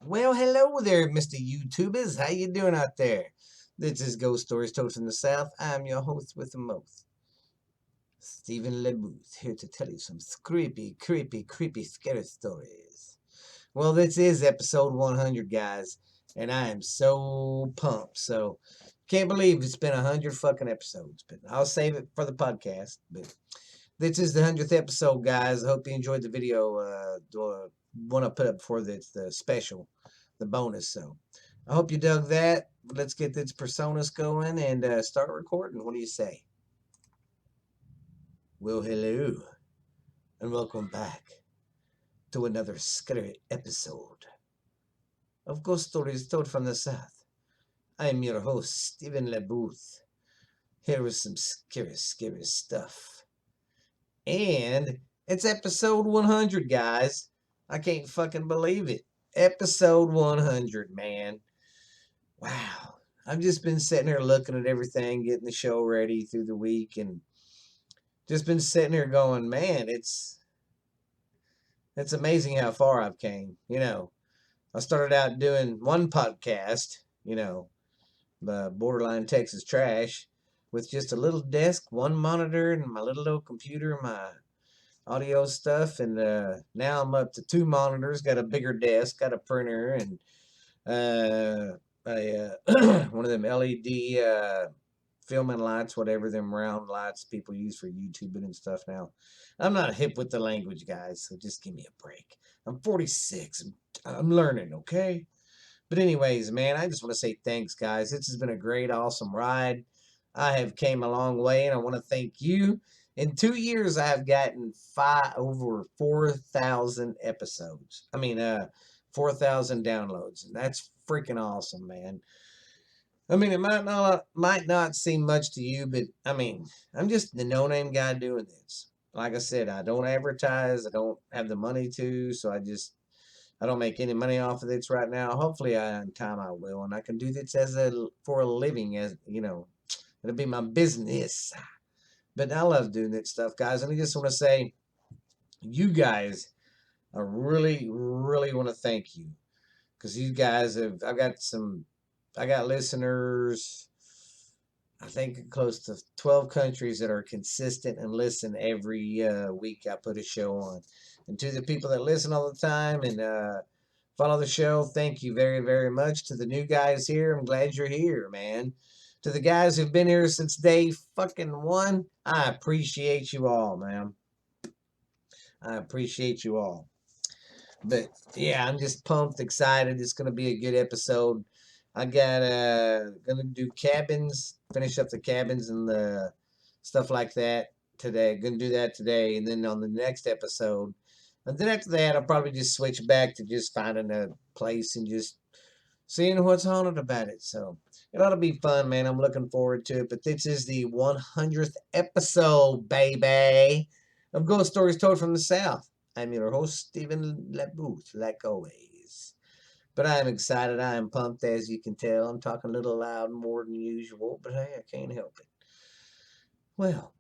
Well, hello there, Mr. YouTubers. How you doing out there? This is Ghost Stories Told from the South. I'm your host with the most, Stephen LeBooth, here to tell you some creepy, scary stories. Well, this is episode 100, guys, and I am so pumped. So, can't believe it's been 100 fucking episodes, but I'll save it for the podcast. But this is the 100th episode, guys. I hope you enjoyed the video. The one I put up before the special, the bonus. So I hope you dug that. Let's get this personas going and start recording. What do you say? Well, hello, and welcome back to another scary episode of Ghost Stories Told from the South. I am your host, Stephen LeBooth, here with some scary stuff. And it's episode 100, guys. I can't fucking believe it. Episode 100, man. Wow. I've just been sitting here looking at everything, getting the show ready through the week, and just been sitting here going, man, it's amazing how far I've came. I started out doing one podcast, the Borderline Texas Trash, with just a little desk, one monitor, and my little old computer, my audio stuff, and now I'm up to two monitors, got a bigger desk, got a printer, and one of them LED filming lights, whatever them round lights people use for YouTubing and stuff now. I'm not hip with the language, guys, so just give me a break. I'm 46. I'm learning, okay? But anyways, man, I just want to say thanks, guys. This has been a great, awesome ride. I have came a long way, and I want to thank you. In 2 years, I have gotten over 4,000 episodes. 4,000 downloads, and that's freaking awesome, man. It might not seem much to you, but I'm just the no-name guy doing this. Like I said, I don't advertise. I don't have the money to, so I don't make any money off of this right now. Hopefully, in time I will, and I can do this for a living. It'll be my business. But I love doing that stuff, guys. And I just want to say, you guys, I really, really want to thank you because you guys have. I got listeners. I think close to 12 countries that are consistent and listen every week I put a show on. And to the people that listen all the time and follow the show, thank you very, very much. To the new guys here, I'm glad you're here, man. To the guys who've been here since day fucking one, I appreciate you all, man. I appreciate you all. But yeah, I'm just pumped, excited. It's gonna be a good episode. I got gonna do cabins, finish up the cabins and the stuff like that today. Gonna do that today, and then on the next episode, and then after that, I'll probably just switch back to just finding a place and just seeing what's haunted about it. So it ought to be fun, man. I'm looking forward to it. But this is the 100th episode, baby, of Ghost Stories Told from the South. I'm your host, Stephen LeBooth, like always. But I am excited. I am pumped, as you can tell. I'm talking a little loud more than usual, but hey, I can't help it. Well,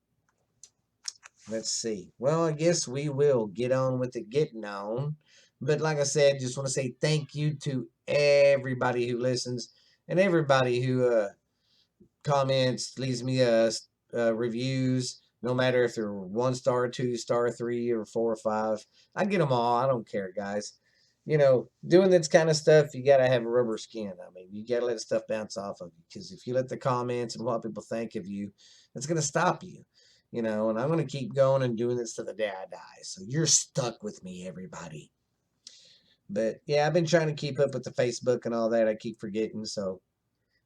let's see. Well, I guess we will get on with the getting on. But like I said, just want to say thank you to everybody who listens and everybody who comments, leaves me reviews, no matter if they're 1 star, 2 star, 3 or 4 or 5. I get them all. I don't care, guys. Doing this kind of stuff, you got to have a rubber skin. You got to let stuff bounce off of you because if you let the comments and what people think of you, it's going to stop you. And I'm going to keep going and doing this to the day I die. So you're stuck with me, everybody. But yeah, I've been trying to keep up with the Facebook and all that. I keep forgetting. So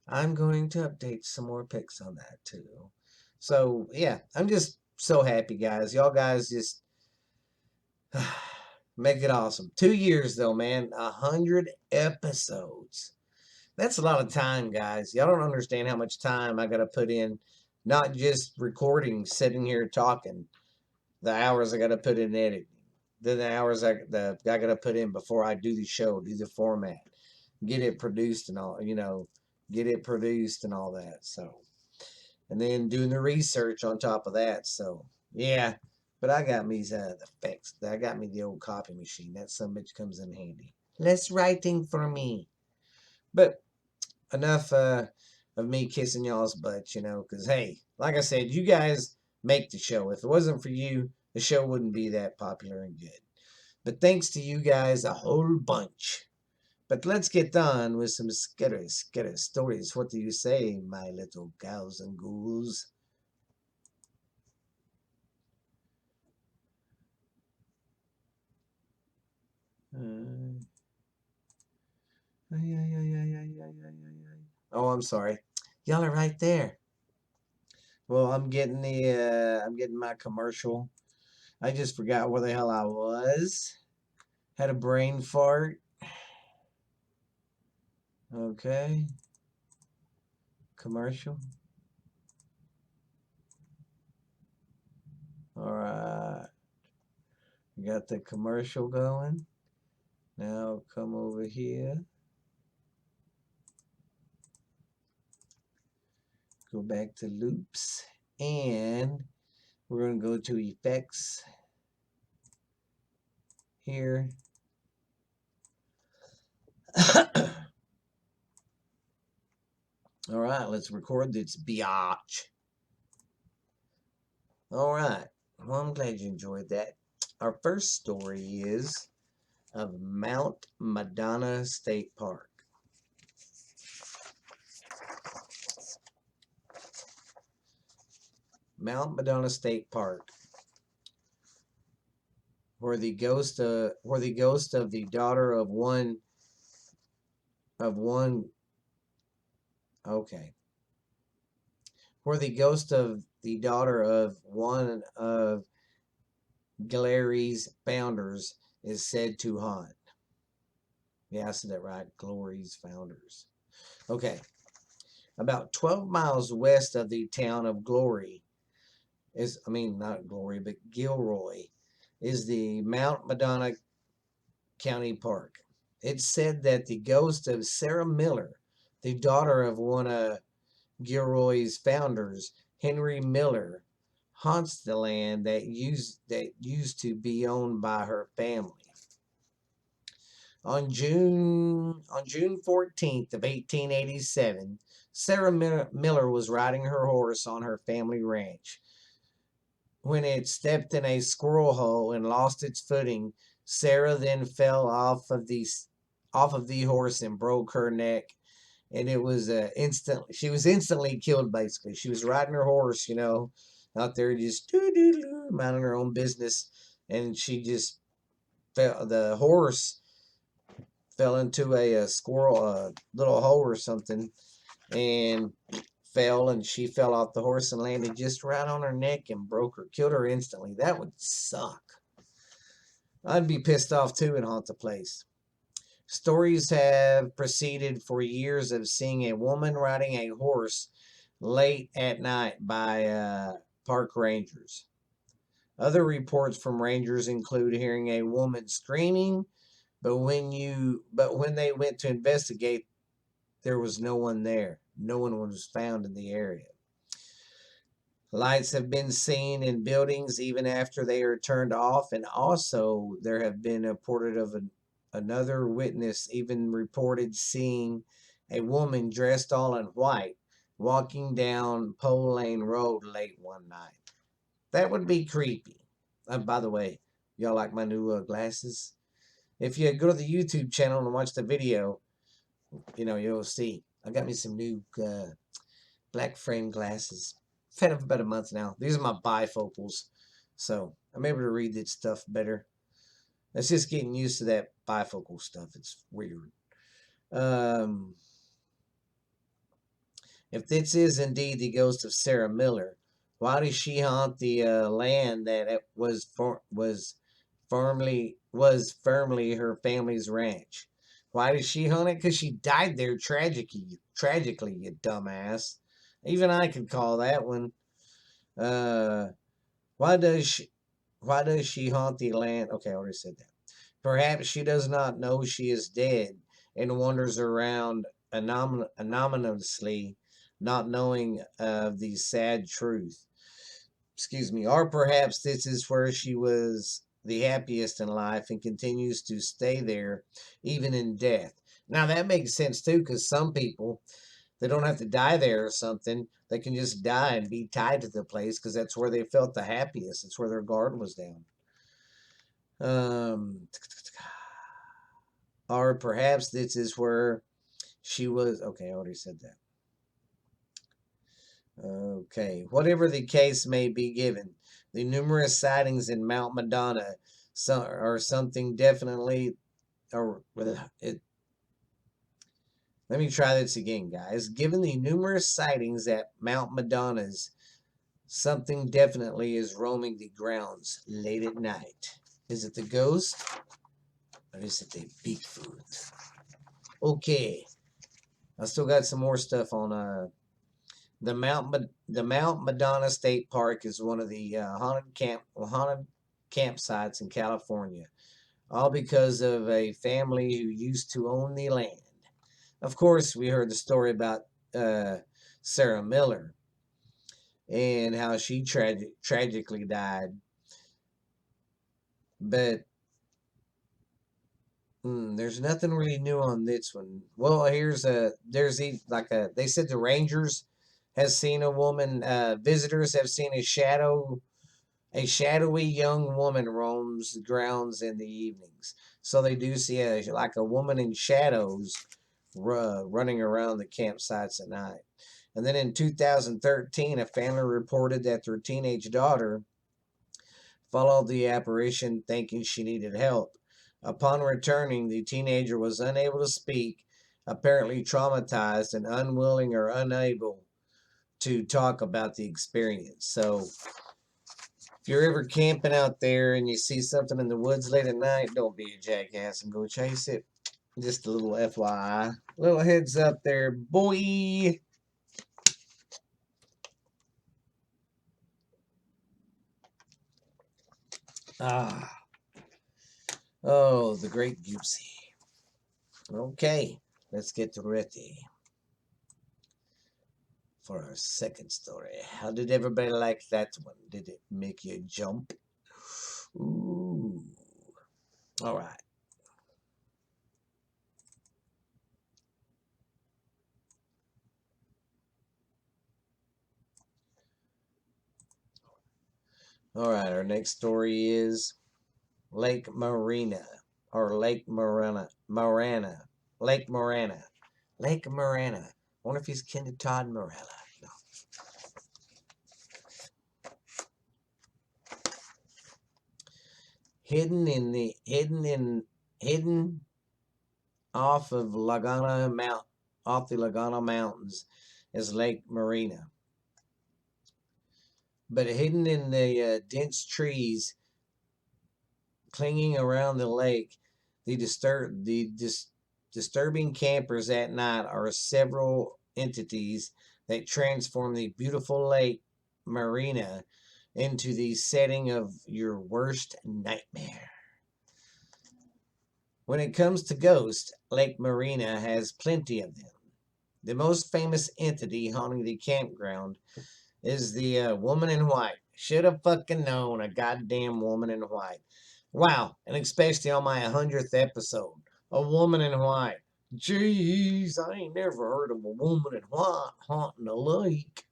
I'm going to update some more pics on that too. So yeah, I'm just so happy, guys. Y'all guys just make it awesome. 2 years though, man. 100 episodes. That's a lot of time, guys. Y'all don't understand how much time I got to put in, not just recording, sitting here talking. The hours I got to put in editing. Then the hours I got to put in before I do the show, do the format, get it produced and all, get it produced and all that. So, and then doing the research on top of that. So, yeah. But I got me the effects. I got me the old copy machine. That some bitch comes in handy. Less writing for me. But enough of me kissing y'all's butts, because, hey, like I said, you guys make the show. If it wasn't for you, the show wouldn't be that popular and good. But thanks to you guys, a whole bunch. But let's get on with some skitter stories. What do you say, my little cows and ghouls? Oh, I'm sorry. Y'all are right there. Well, I'm getting my commercial. I just forgot where the hell I was. Had a brain fart. Okay. Commercial. All right. We got the commercial going. Now come over here. Go back to loops. And we're going to go to effects here. All right, let's record this biatch. All right. Well, I'm glad you enjoyed that. Our first story is of Mount Madonna State Park. Mount Madonna State Park, where the ghost of the daughter of one okay, where the ghost of the daughter of one of Glory's founders is said to haunt. Yeah, I said that right. Glory's founders. Okay. About 12 miles west of the town of Glory not Glory, but Gilroy, is the Mount Madonna County Park. It's said that the ghost of Sarah Miller, the daughter of one of Gilroy's founders, Henry Miller, haunts the land that used to be owned by her family. On June 14th of 1887, Sarah Miller was riding her horse on her family ranch when it stepped in a squirrel hole and lost its footing. Sarah then fell off of the horse and broke her neck, and it was she was instantly killed. Basically, she was riding her horse, out there just minding her own business, and she just fell. The horse fell into a squirrel, little hole or something, and fell, and she fell off the horse and landed just right on her neck and killed her instantly. That would suck. I'd be pissed off too and haunt the place. Stories have proceeded for years of seeing a woman riding a horse late at night by park rangers. Other reports from rangers include hearing a woman screaming, but when they went to investigate, there was no one there. No one was found in the area. Lights have been seen in buildings even after they are turned off, and also there have been reported of another witness even reported seeing a woman dressed all in white walking down Pole Lane Road late one night. That would be creepy. By the way, y'all like my new glasses? If you go to the YouTube channel and watch the video, you'll see. I got me some new black frame glasses. I've had them for about a month now. These are my bifocals, so I'm able to read this stuff better. It's just getting used to that bifocal stuff. It's weird. If this is indeed the ghost of Sarah Miller, why does she haunt the land that was firmly her family's ranch? Why does she hunt it? Because she died there tragically, you dumbass. Even I could call that one. Why does she haunt the land? Okay, I already said that. Perhaps she does not know she is dead and wanders around anonymously, not knowing of the sad truth. Excuse me. Or perhaps this is where she was the happiest in life and continues to stay there even in death. Now that makes sense too, because some people, they don't have to die there or something. They can just die and be tied to the place because that's where they felt the happiest. It's where their guard was down. Um, or perhaps this is where she was. Okay, I already said that. Okay, whatever the case may be given, the numerous sightings in Mount Madonna are something definitely, or it, let me try this again, guys. Given the numerous sightings at Mount Madonna's, something definitely is roaming the grounds late at night. Is it the ghost? Or is it the Bigfoot? Okay, I still got some more stuff on the Mount Madonna State Park is one of the haunted campsites in California, all because of a family who used to own the land. Of course, we heard the story about Sarah Miller and how she tragically died, but there's nothing really new on this one. Well, they said the Rangers has seen a woman. Visitors have seen a shadowy young woman roams the grounds in the evenings. So they do see a woman in shadows running around the campsites at night. And then in 2013, a family reported that their teenage daughter followed the apparition thinking she needed help. Upon returning, the teenager was unable to speak, apparently traumatized and unwilling or unable to talk about the experience. So, if you're ever camping out there and you see something in the woods late at night, don't be a jackass and go chase it. Just a little FYI. Little heads up there, boy. Ah. Oh, the great Goosey. Okay, let's get ready for our second story. How did everybody like that one? Did it make you jump? Ooh. All right. All right, our next story is Lake Morena or Lake Morena. Lake Morena. Lake Morena. I wonder if he's kin to Todd Morella. No. Hidden off of off the Laguna Mountains is Lake Morena. But hidden in the dense trees clinging around the lake, disturbing campers at night are several entities that transform the beautiful Lake Morena into the setting of your worst nightmare. When it comes to ghosts, Lake Morena has plenty of them. The most famous entity haunting the campground is the woman in white. Should have fucking known, a goddamn woman in white. Wow, and especially on my 100th episode, a woman in white. Jeez, I ain't never heard of a woman in white haunting a lake.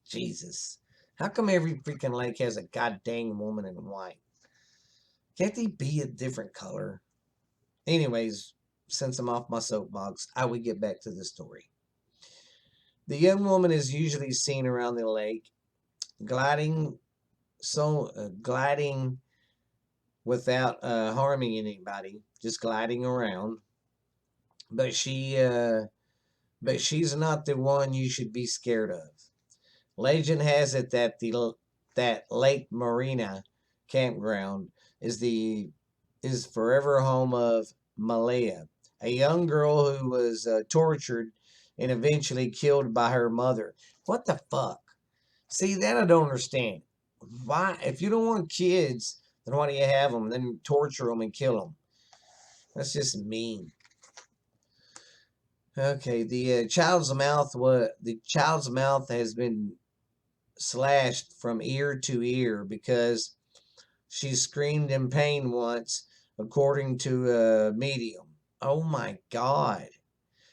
Jesus. How come every freaking lake has a goddamn woman in white? Can't they be a different color? Anyways, since I'm off my soapbox, I will get back to the story. The young woman is usually seen around the lake, gliding gliding without harming anybody, just gliding around. But she's not the one you should be scared of. Legend has it that that Lake Morena campground is forever home of Malaya, a young girl who was tortured and eventually killed by her mother. What the fuck? See, that I don't understand. Why, if you don't want kids, then why do you have them? Then torture them and kill them. That's just mean. Okay, the child's mouth has been slashed from ear to ear because She screamed in pain once, according to a medium. Oh my God.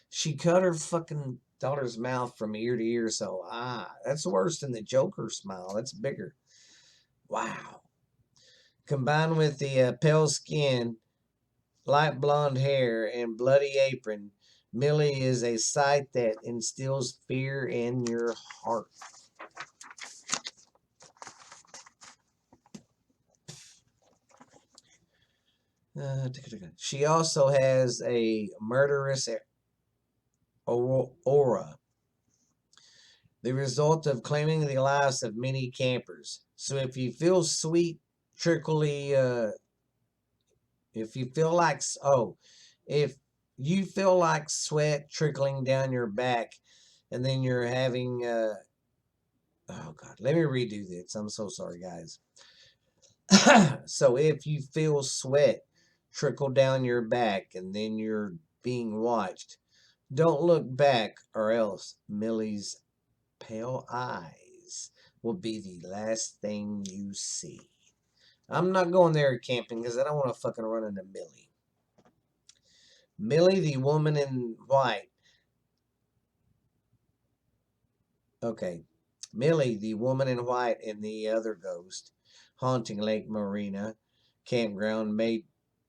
She cut her fucking daughter's mouth from ear to ear, so that's worse than the Joker smile. That's bigger. Wow. Combined with the pale skin, light blonde hair, and bloody apron, Millie is a sight that instills fear in your heart. She also has a murderous aura, the result of claiming the lives of many campers. So if you feel sweet, trickly, if you feel like, if you feel like sweat trickling down your back, and then you're having, oh God, let me redo this. I'm so sorry, guys. So if you feel sweat trickle down your back and then you're being watched, don't look back, or else Millie's pale eyes will be the last thing you see. I'm not going there camping because I don't want to fucking run into Millie. Millie, the woman in white. Okay. Millie, the woman in white, and the other ghost haunting Lake Morena campground may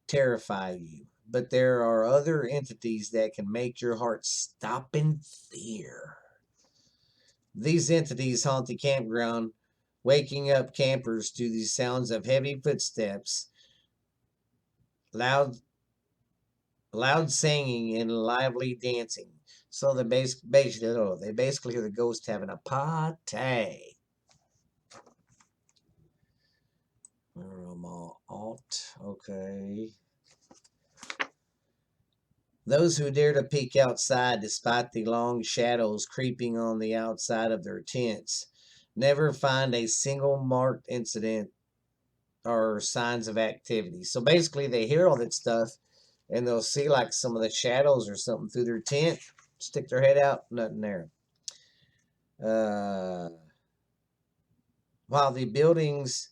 terrify you. But there are other entities that can make your heart stop in fear. These entities haunt the campground, waking up campers to the sounds of heavy footsteps, loud singing, and lively dancing. So they basically hear the ghost having a party. Alt, okay. Those who dare to peek outside despite the long shadows creeping on the outside of their tents never find a single marked incident or signs of activity. So basically, they hear all that stuff and they'll see like some of the shadows or something through their tent, stick their head out, nothing there. Uh, while the buildings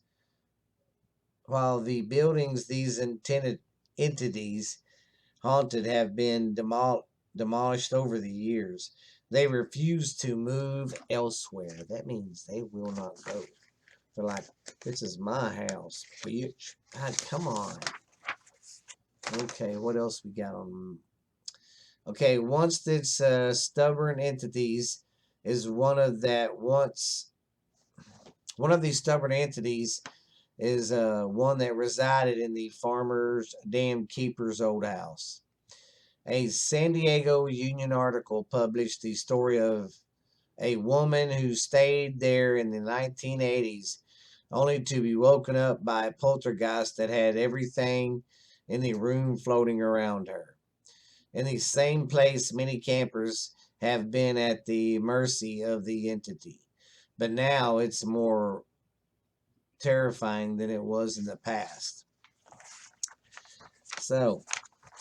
these intended entities haunted have been demolished over the years, they refuse to move elsewhere. That means they will not go. They're like, this is my house, bitch. God, come on. Okay, what else we got on? Okay, once this stubborn entities is one of these stubborn entities is one that resided in the farmer's damn keeper's old house. A San Diego Union article published the story of a woman who stayed there in the 1980s only to be woken up by a poltergeist that had everything in the room floating around her. In the same place, many campers have been at the mercy of the entity, but now it's more terrifying than it was in the past. So,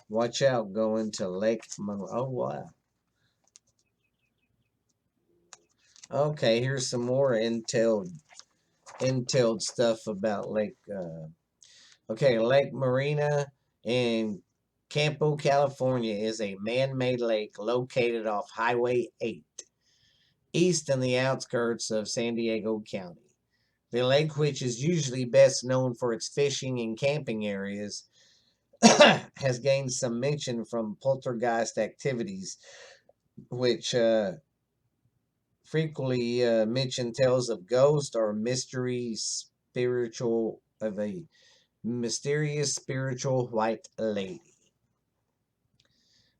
watch out going to Lake Monroe. Oh, wow. Okay, here's some more intel stuff about Lake. Lake Morena in Campo, California, is a man-made lake located off Highway 8, east in the outskirts of San Diego County. The lake, which is usually best known for its fishing and camping areas, has gained some mention from poltergeist activities, which frequently mention tales of ghosts or mysterious spiritual white lady.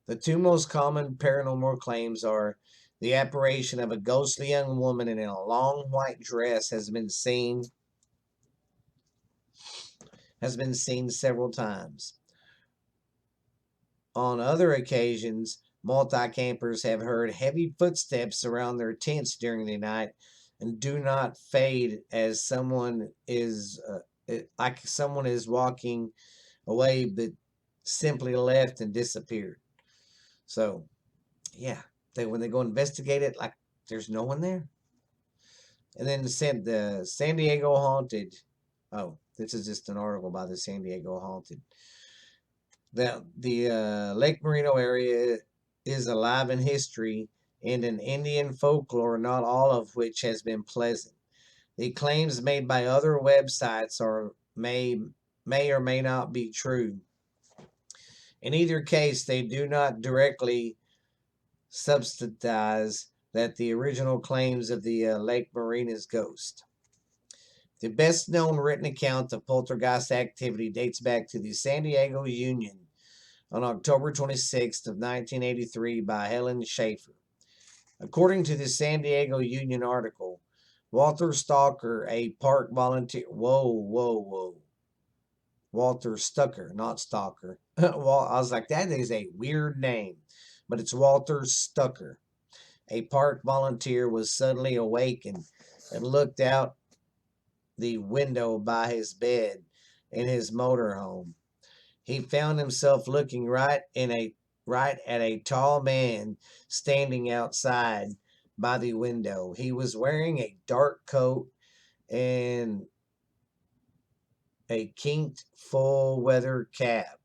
The two most common paranormal claims are the apparition of a ghostly young woman in a long white dress has been seen several times. On other occasions, multi-campers have heard heavy footsteps around their tents during the night and do not fade as someone is walking away but simply left and disappeared. So, yeah, when they go investigate it, like there's no one there. And then the San Diego Haunted Oh, this is just an article by the San Diego Haunted. The Lake Moreno area is alive in history and in Indian folklore, not all of which has been pleasant. The claims made by other websites may or may not be true. In either case, they do not directly substantize that the original claims of the Lake Morena's ghost. The best known written account of poltergeist activity dates back to the San Diego Union on October 26th of 1983 by Helen Schaefer. According to the San Diego Union article, Walter Stalker, a park volunteer, whoa. Walter Stucker, not Stalker. Well, I was like, that is a weird name, but it's Walter Stucker. A park volunteer was suddenly awakened and looked out the window by his bed in his motorhome. He found himself looking right at a tall man standing outside by the window. He was wearing a dark coat and a kinked full weather cap.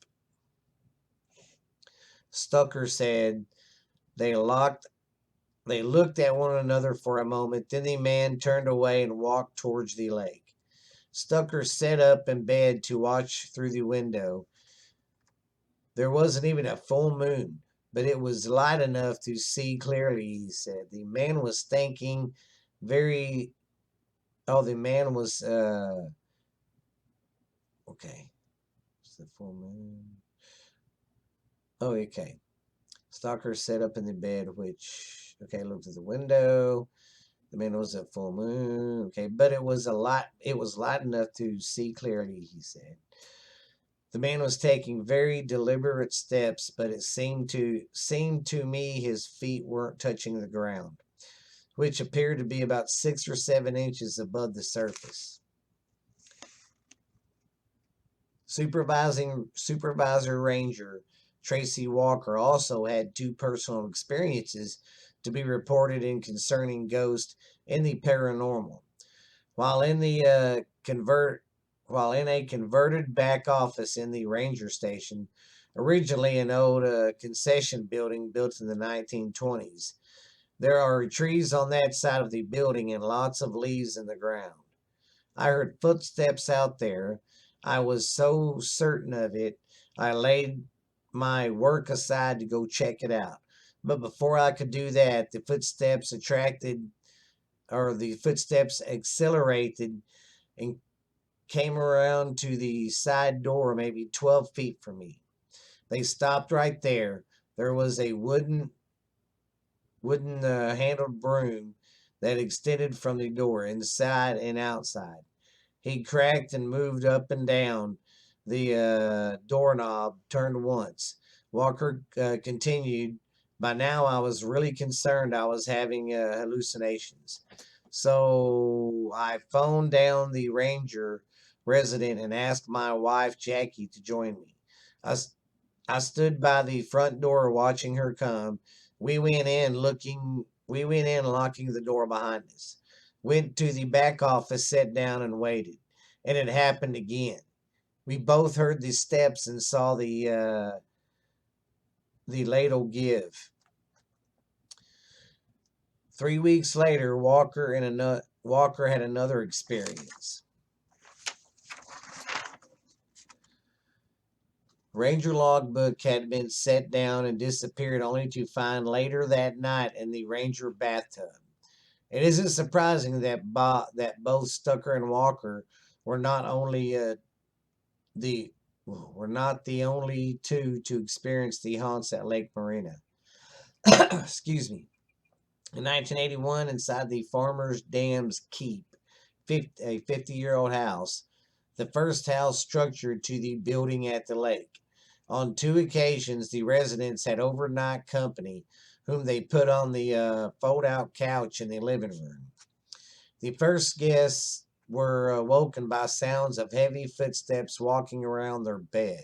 Stucker said they looked at one another for a moment, then the man turned away and walked towards the lake. Stucker sat up in bed to watch through the window. There wasn't even a full moon, but it was light enough to see clearly, he said. The man was thinking very. Oh, the man was. Okay. It's the full moon. Oh, okay. Stalker sat up in the bed, which. Okay, looked at the window. The man was at full moon. Okay, but it was light enough to see clearly, he said. The man was taking very deliberate steps, but it seemed to me his feet weren't touching the ground, which appeared to be about 6 or 7 inches above the surface. Supervisor Ranger Tracy Walker also had 2 personal experiences to be reported in concerning ghosts and the paranormal. While in a converted back office in the ranger station, originally an old concession building built in the 1920s. There are trees on that side of the building and lots of leaves in the ground. I heard footsteps out there. I was so certain of it, I laid my work aside to go check it out. But before I could do that, the footsteps accelerated and came around to the side door, maybe 12 feet from me. They stopped right there. There was a wooden handled broom that extended from the door inside and outside. He cracked and moved up and down. The doorknob turned once. Walker continued. By now, I was really concerned I was having hallucinations. So I phoned down the ranger resident and asked my wife, Jackie, to join me. I, I stood by the front door watching her come. We went in locking the door behind us. Went to the back office, sat down and waited. And it happened again. We both heard the steps and saw the ladle give. 3 weeks later, Walker had another experience. Ranger logbook had been set down and disappeared, only to find later that night in the ranger bathtub. It isn't surprising that both Stucker and Walker were not the only two to experience the haunts at Lake Morena. Excuse me. In 1981, inside the Farmers Dam's Keep, a 50-year-old house, the first house structured to the building at the lake. On 2 occasions, the residents had overnight company, whom they put on the fold-out couch in the living room. The first guests were awoken by sounds of heavy footsteps walking around their bed.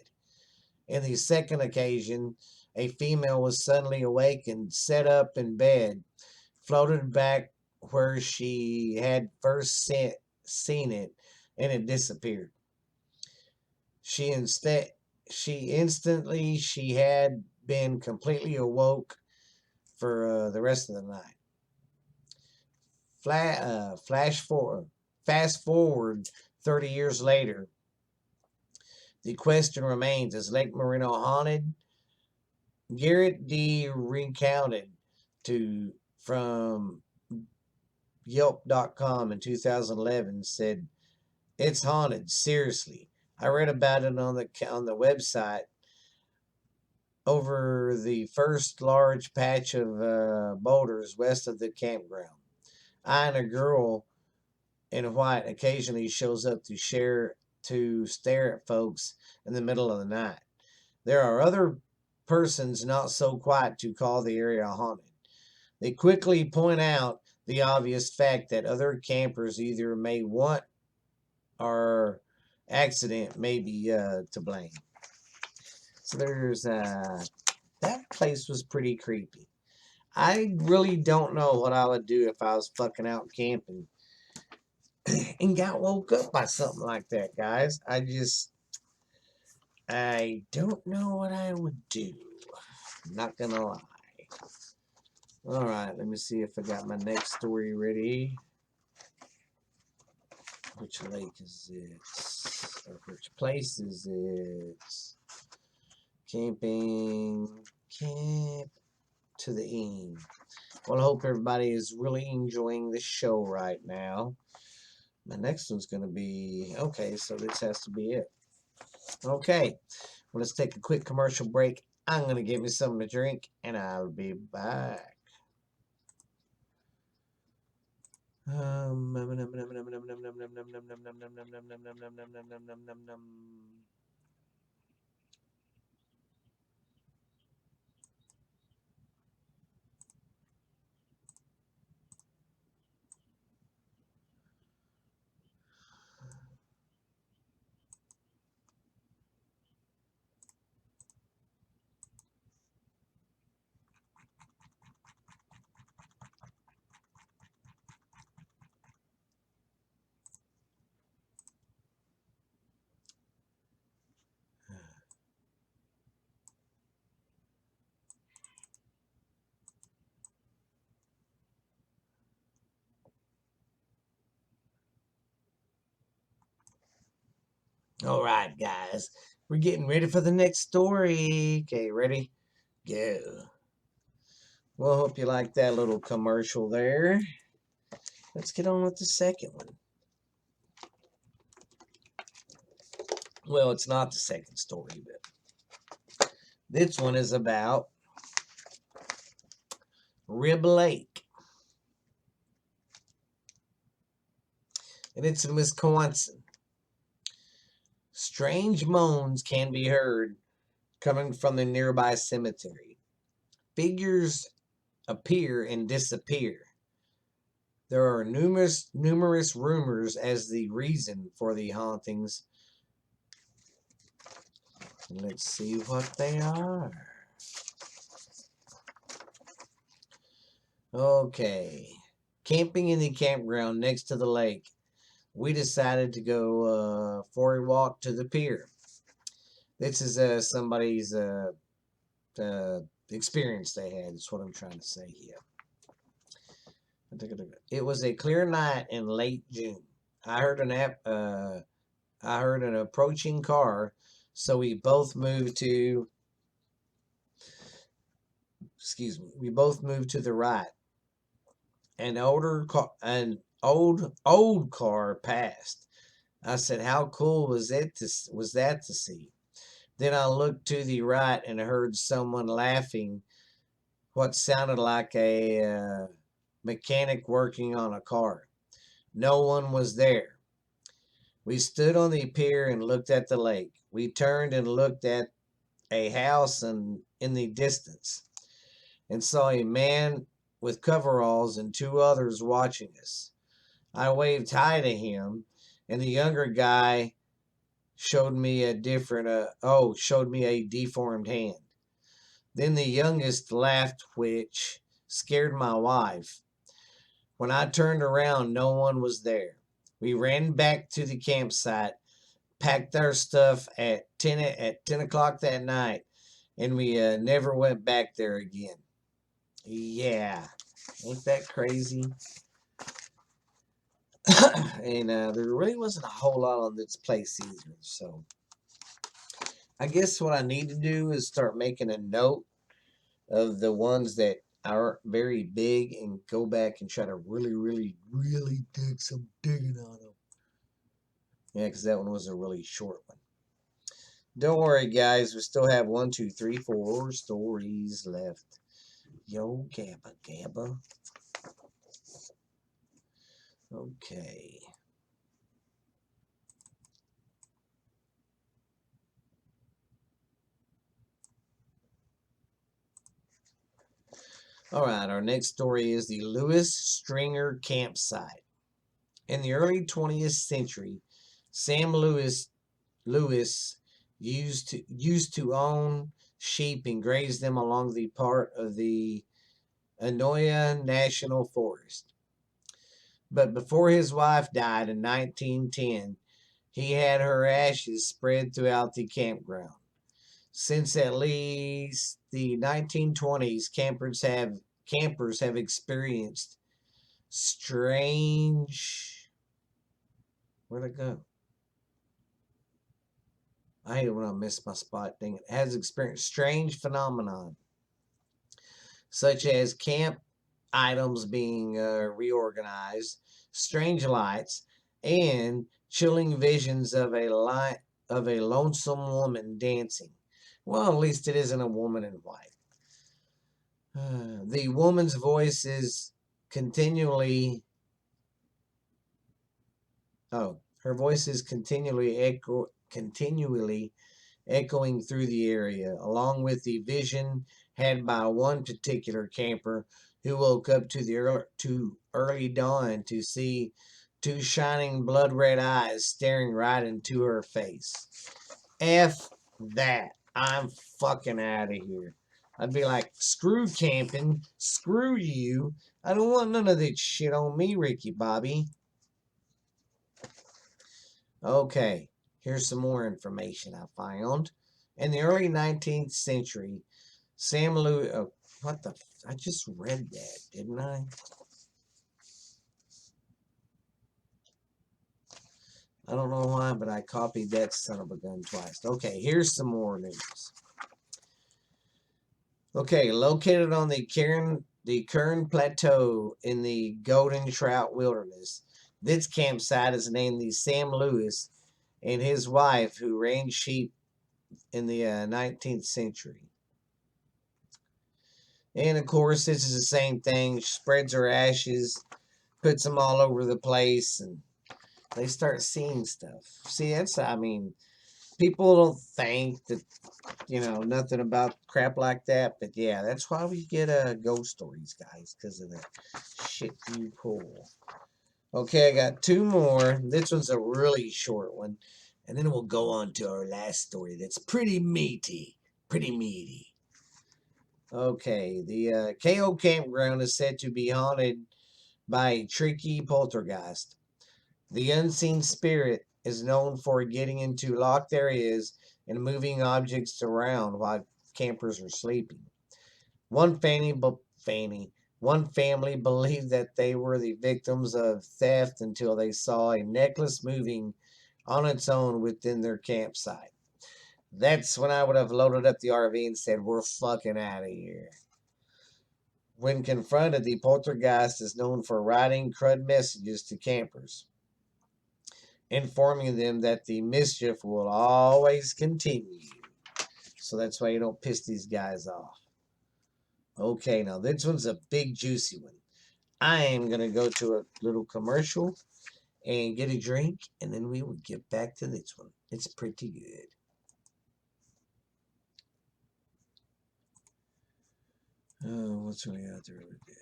In the second occasion, a female was suddenly awakened, sat up in bed, floated back where she had first seen it, and it disappeared. She instantly she had been completely awoke for the rest of the night. Fast forward 30 years later, the question remains: is Lake Morena haunted? Garrett D. recounted to from Yelp.com in 2011 said, "It's haunted. Seriously, I read about it on the website. Over the first large patch of boulders west of the campground. I and a girl in white occasionally shows up to stare at folks in the middle of the night. There are other persons not so quiet to call the area haunted. They quickly point out the obvious fact that other campers either may want or accident may be to blame." So there's that place was pretty creepy. I really don't know what I would do if I was fucking out camping and got woke up by something like that, guys. I don't know what I would do. I'm not gonna lie. Alright, let me see if I got my next story ready. Which lake is it? Or which place is it? Camping. Camp to the end. Well, I hope everybody is really enjoying the show right now. My next one's going to be... Okay, so this has to be it. Okay, well, let's take a quick commercial break. I'm going to give me something to drink, and I'll be back. All right, guys. We're getting ready for the next story. Okay, ready? Go. Well, hope you like that little commercial there. Let's get on with the second one. Well, it's not the second story, but this one is about Rib Lake. And it's in Wisconsin. Strange moans can be heard coming from the nearby cemetery. Figures appear and disappear. There are numerous rumors as the reason for the hauntings. Let's see what they are. Okay. Camping in the campground next to the lake, we decided to go for a walk to the pier. This is somebody's experience they had. That's what I'm trying to say here. It was a clear night in late June. I heard an approaching car, so we both moved to. Excuse me. We both moved to the right. An old car passed. I said, "How cool was that to see?" Then I looked to the right and heard someone laughing. What sounded like a mechanic working on a car. No one was there. We stood on the pier and looked at the lake. We turned and looked at a house in the distance and saw a man with coveralls and two others watching us. I waved hi to him, and the younger guy showed me a deformed hand. Then the youngest laughed, which scared my wife. When I turned around, no one was there. We ran back to the campsite, packed our stuff at 10 o'clock that night, and we never went back there again. Yeah, ain't that crazy? And there really wasn't a whole lot on this place either. So I guess what I need to do is start making a note of the ones that aren't very big and go back and try to really, really, really dig some digging on them. Yeah, because that one was a really short one. Don't worry, guys. We still have 1, 2, 3, 4 stories left. Yo, Gabba, Gabba. Okay. All right, our next story is the Lewis Stringer Campsite. In the early 20th century, Sam Lewis used to own sheep and graze them along the part of the Anoia National Forest. But before his wife died in 1910, he had her ashes spread throughout the campground. Since at least the 1920s, campers have experienced strange. Where'd it go? I hate it when I miss my spot. Dang it! Has experienced strange phenomenon, such as camp items being reorganized, strange lights, and chilling visions of a lonesome woman dancing. Well, at least it isn't a woman in white. The woman's voice is continually. Oh, her voice is continually echoing through the area, along with the vision had by one particular camper who woke up to early dawn to see two shining blood red eyes staring right into her face. F that. I'm fucking out of here. I'd be like, screw camping, screw you. I don't want none of that shit on me, Ricky Bobby. Okay, here's some more information I found. In the early 19th century, Sam Lewis. Oh, what the? I just read that, didn't I? I don't know why, but I copied that son of a gun twice. Okay, here's some more news. Okay, located on the Kern Plateau in the Golden Trout Wilderness, this campsite is named the Sam Lewis and his wife, who raised sheep in the 19th century. And of course, this is the same thing. Spreads her ashes, puts them all over the place, and they start seeing stuff. See, I mean, people don't think that, nothing about crap like that. But yeah, that's why we get ghost stories, guys, because of the shit you pull. Okay, I got two more. This one's a really short one. And then we'll go on to our last story that's pretty meaty. Pretty meaty. Okay, the KO Campground is said to be haunted by a tricky poltergeist. The unseen spirit is known for getting into locked areas and moving objects around while campers are sleeping. One one family believed that they were the victims of theft until they saw a necklace moving on its own within their campsite. That's when I would have loaded up the RV and said, "We're fucking out of here." When confronted, the poltergeist is known for writing crud messages to campers, informing them that the mischief will always continue. So that's why you don't piss these guys off. Okay, now this one's a big juicy one. I am going to go to a little commercial and get a drink, and then we will get back to this one. It's pretty good. Oh, what's really out there really good?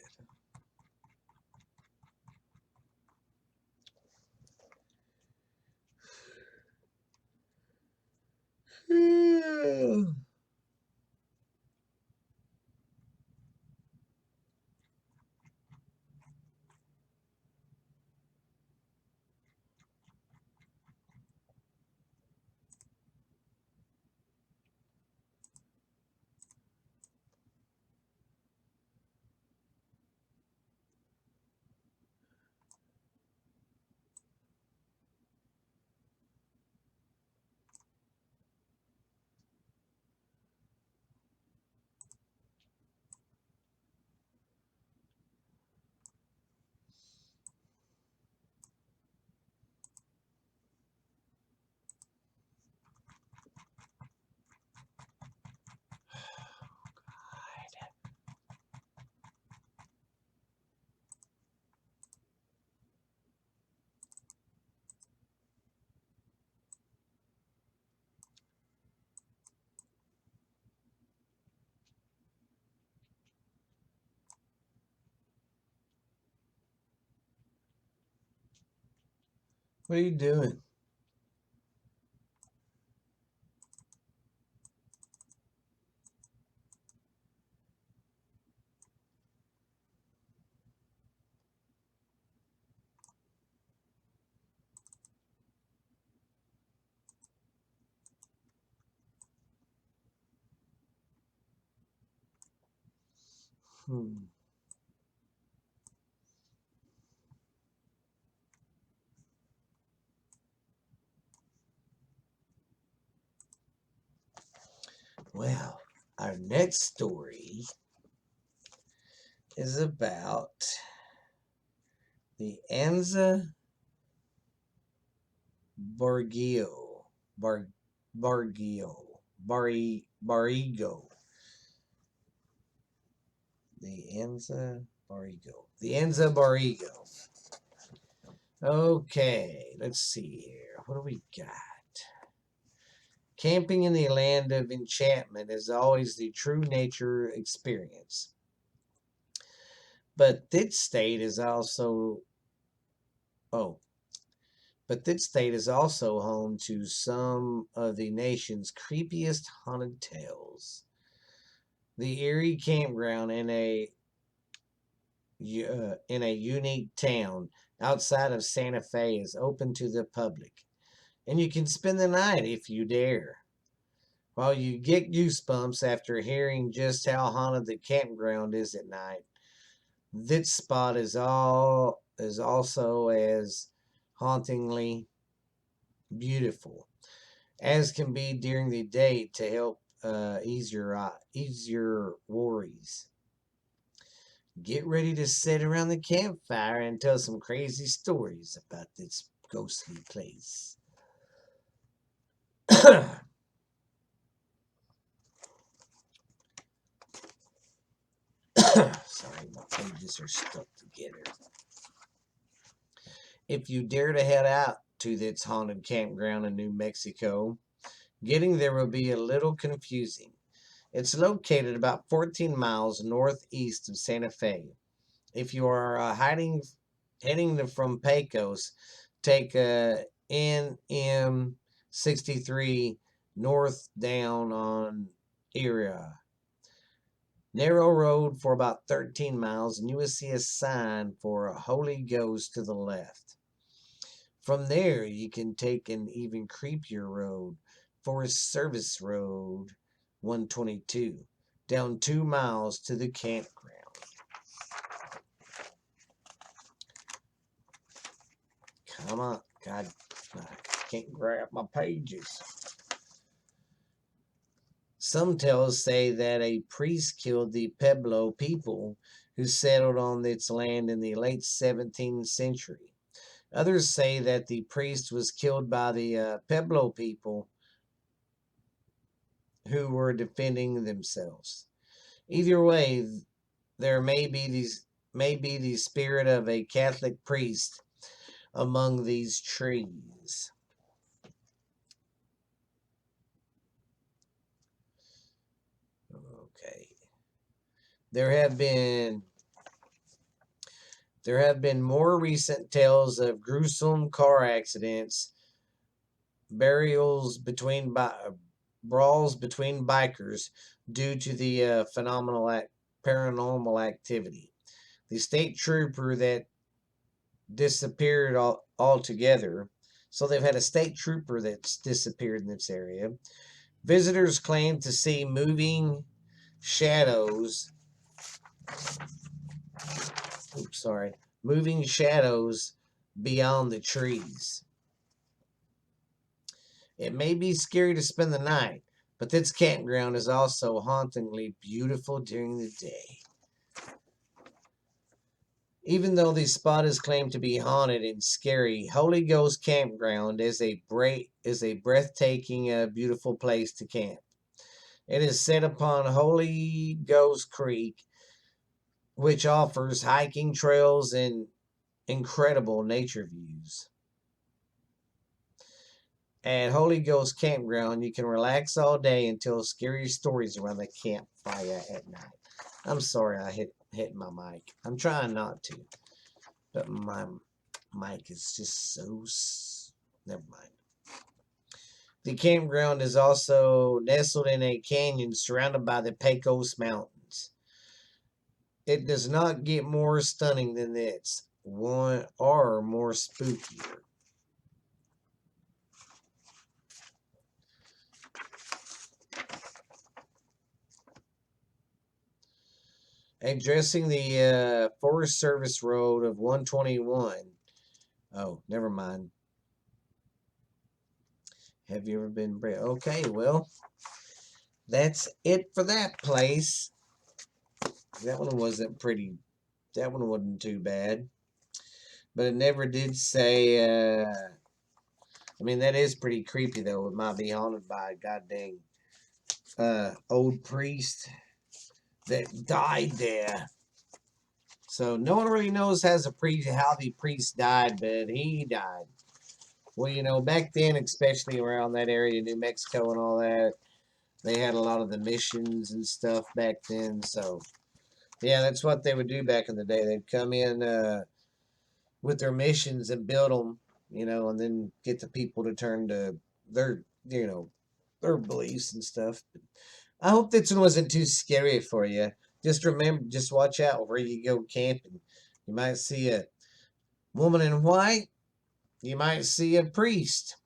What are you doing? Hmm. Well, our next story is about the Anza Borgio. Bar, Bargio. Borrego. The Anza Borrego. The Anza Borrego. Okay, let's see here. What do we got? Camping in the land of enchantment is always the true nature experience. But this state is also oh, but this state is also home to some of the nation's creepiest haunted tales. The eerie campground in a unique town outside of Santa Fe is open to the public, and you can spend the night if you dare. While you get goosebumps after hearing just how haunted the campground is at night, this spot is also as hauntingly beautiful as can be during the day to help ease your worries. Get ready to sit around the campfire and tell some crazy stories about this ghostly place. Sorry, my pages are stuck together. If you dare to head out to this haunted campground in New Mexico, getting there will be a little confusing. It's located about 14 miles northeast of Santa Fe. If you are heading from Pecos, take NM 63 north down on Area. Narrow road for about 13 miles, and you will see a sign for a Holy Ghost to the left. From there, you can take an even creepier road, Forest Service Road 122, down 2 miles to the campground. Come on, God, I can't grab my pages. Some tales say that a priest killed the Pueblo people who settled on its land in the late 17th century. Others say that the priest was killed by the Pueblo people who were defending themselves. Either way, there may be the spirit of a Catholic priest among these trees. Okay. There have been more recent tales of gruesome car accidents, burials between brawls between bikers due to the paranormal activity. The state trooper that disappeared altogether. So they've had a state trooper that's disappeared in this area. Visitors claim to see moving shadows. Oops, sorry. Moving shadows beyond the trees. It may be scary to spend the night, but this campground is also hauntingly beautiful during the day. Even though the spot is claimed to be haunted and scary, Holy Ghost Campground is a breathtaking, beautiful place to camp. It is set upon Holy Ghost Creek, which offers hiking trails and incredible nature views. At Holy Ghost Campground, you can relax all day and tell scary stories around the campfire at night. I'm sorry I hit my mic. I'm trying not to, but my mic is just so Never mind. The campground is also nestled in a canyon surrounded by the Pecos Mountains. It does not get more stunning than this, one or more spookier. Addressing the Forest Service Road of 121. Oh, never mind. Have you ever been? Okay, well, that's it for that place. That one wasn't pretty. That one wasn't too bad. But it never did say. I mean, that is pretty creepy, though. It might be haunted by a goddamn old priest that died there. So no one really knows how the priest died, but he died. Well, you know, back then, especially around that area, New Mexico and all that, they had a lot of the missions and stuff back then. So, yeah, that's what they would do back in the day. They'd come in with their missions and build them, you know, and then get the people to turn to their, you know, their beliefs and stuff. But I hope this one wasn't too scary for you. Just remember, just watch out where you go camping. You might see a woman in white. You might see a priest.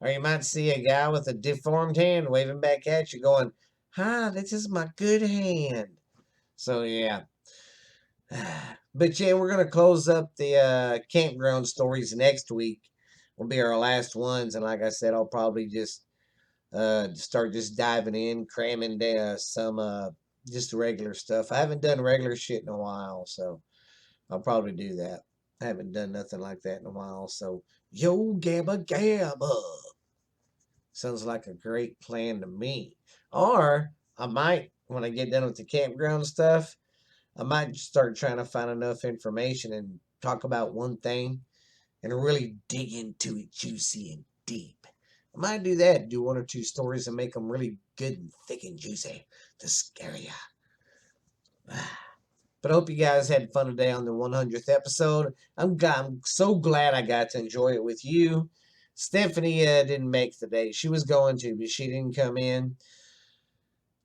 Or you might see a guy with a deformed hand waving back at you going, "Hi, this is my good hand." So, yeah. But, yeah, we're going to close up the campground stories next week. Will be our last ones. And like I said, I'll probably just start just diving in, cramming down some just regular stuff. I haven't done regular shit in a while, so I'll probably do that. I haven't done nothing like that in a while, so yo gabba gabba. Sounds like a great plan to me. Or I might, when I get done with the campground stuff, I might start trying to find enough information and talk about one thing and really dig into it juicy and deep. I might do that, do one or two stories and make them really good and thick and juicy to scare you. But I hope you guys had fun today on the 100th episode. I'm so glad I got to enjoy it with you. Stephanie didn't make the day. She was going to, but she didn't come in.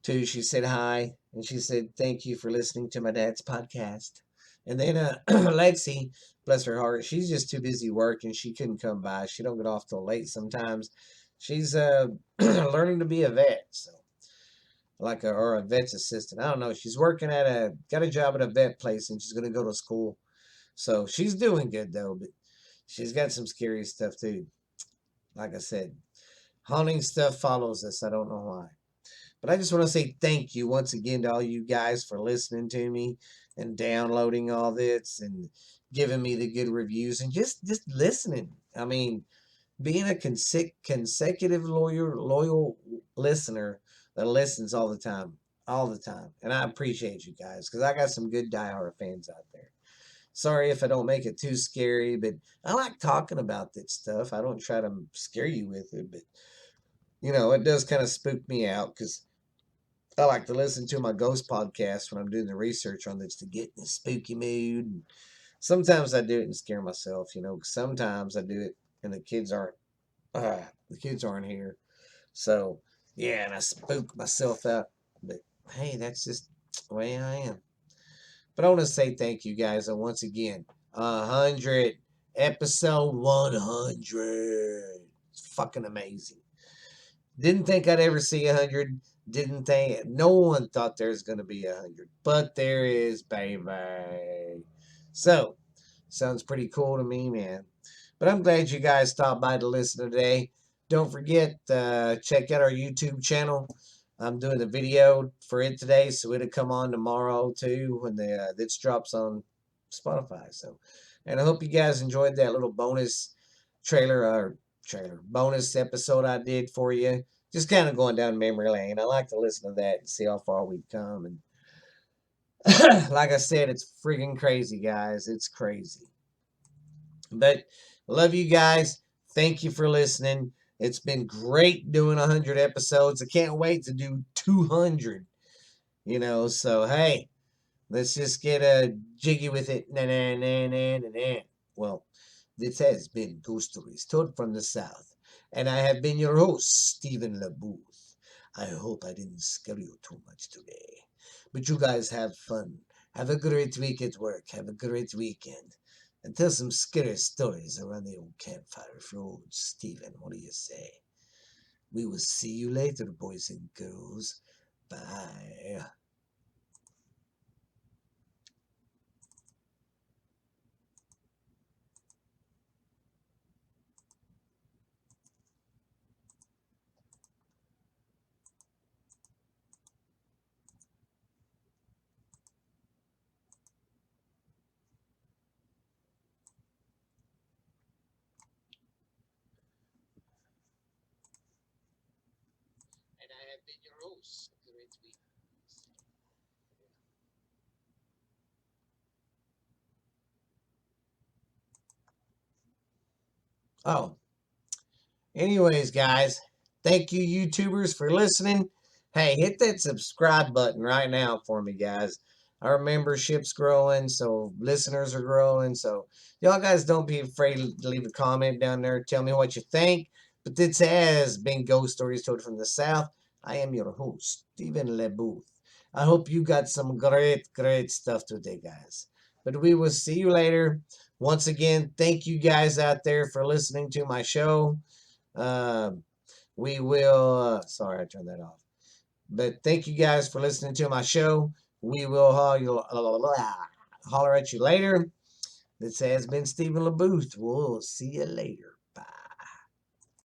Too, she said hi, and she said thank you for listening to my dad's podcast. And then Lexi, bless her heart, she's just too busy working. She couldn't come by. She don't get off till late sometimes. She's learning to be a vet, so or a vet's assistant. I don't know. She's working got a job at a vet place, and she's gonna go to school. So she's doing good though, but she's got some scary stuff too. Like I said, haunting stuff follows us. I don't know why. But I just want to say thank you once again to all you guys for listening to me and downloading all this and giving me the good reviews and just listening. I mean, being a consecutive loyal listener that listens all the time, and I appreciate you guys because I got some good diehard fans out there. Sorry if I don't make it too scary, but I like talking about that stuff. I don't try to scare you with it, but you know, it does kind of spook me out because I like to listen to my ghost podcast when I'm doing the research on this to get in the spooky mood. And sometimes I do it and scare myself, you know. Sometimes I do it and the kids aren't here. So yeah, and I spook myself out. But hey, that's just the way I am. But I want to say thank you guys, and once again, 100 episode 100. It's fucking amazing. Didn't think I'd ever see 100. Didn't think no one thought there's gonna be 100, but there is, baby. So sounds pretty cool to me, man. But I'm glad you guys stopped by to listen today. Don't forget, check out our YouTube channel. I'm doing a video for it today, so it'll come on tomorrow too when this drops on Spotify. So, and I hope you guys enjoyed that little bonus bonus episode I did for you. Just kind of going down memory lane. I like to listen to that and see how far we've come. And like I said, it's freaking crazy, guys. It's crazy. But love you guys. Thank you for listening. It's been great doing 100 episodes. I can't wait to do 200. You know, so hey, let's just get a jiggy with it. Nah, nah, nah, nah, nah, nah. Well, This has been Ghost Stories Told from the South, and I have been your host, Stephen LeBooth. I hope I didn't scare you too much today. But you guys have fun. Have a great week at work. Have a great weekend. And tell some scary stories around the old campfire with your old Stephen. What do you say? We will see you later, boys and girls. Bye. And I have been your host. Great week. Oh, anyways, guys, thank you, YouTubers, for listening. Hey, hit that subscribe button right now for me, guys. Our membership's growing, so listeners are growing. So, y'all guys don't be afraid to leave a comment down there. Tell me what you think. But this has been Ghost Stories Told from the South. I am your host, Stephen LeBooth. I hope you got some great, great stuff today, guys. But we will see you later. Once again, thank you guys out there for listening to my show. Um, we will, sorry, I turned that off. But thank you guys for listening to my show. We will holler at you later. This has been Stephen LeBooth. We'll see you later.